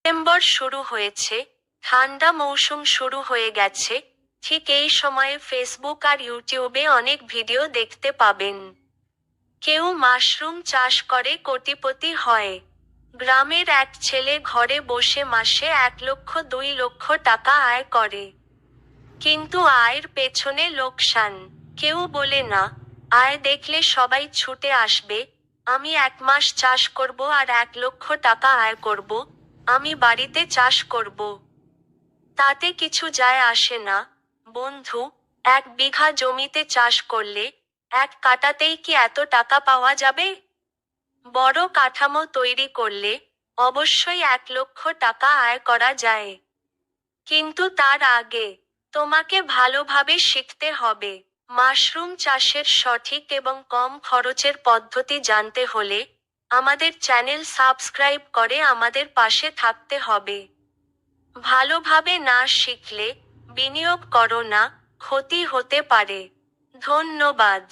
September শুরু হয়েছে, ঠান্ডা মৌসুম শুরু হয়ে গেছে। ঠিক এই সময়ে ফেসবুক আর ইউটিউবে অনেক ভিডিও দেখতে পাবেন। কেউ মাশরুম চাষ করে কোটিপতি হয়। গ্রামের এক ছেলে ঘরে বসে মাসে 1 লক্ষ 2 লক্ষ টাকা আয় করে। কিন্তু আয়ের পেছনে লোকসান। কেউ বলে না, আয় দেখলে সবাই ছুটে আসবে, আমি 1 মাস চাষ করব আর 1 লক্ষ টাকা আয় করব, আমি বাড়িতে চাষ করব। তাতে কিছু যায় আসে না, বন্ধু। 1 বিঘা জমিতে চাষ করলে, 1 কাঠাতেই কি এত টাকা পাওয়া যাবে? বড় কাঠামো তৈরি করলে, অবশ্যই 1 লক্ষ টাকা আয় করা যায়। কিন্তু তার আগে, তোমাকে ভালোভাবে শিখতে হবে। মাশরুম চাষের সঠিক এবং কম খরচের পদ্ধতি জানতে হলে, আমাদের চ্যানেল সাবস্ক্রাইব করে আমাদের পাশে থাকতে হবে। ভালোভাবে না শিখলে, বিনিয়োগ করো না, ক্ষতি হতে পারে। ধন্যবাদ।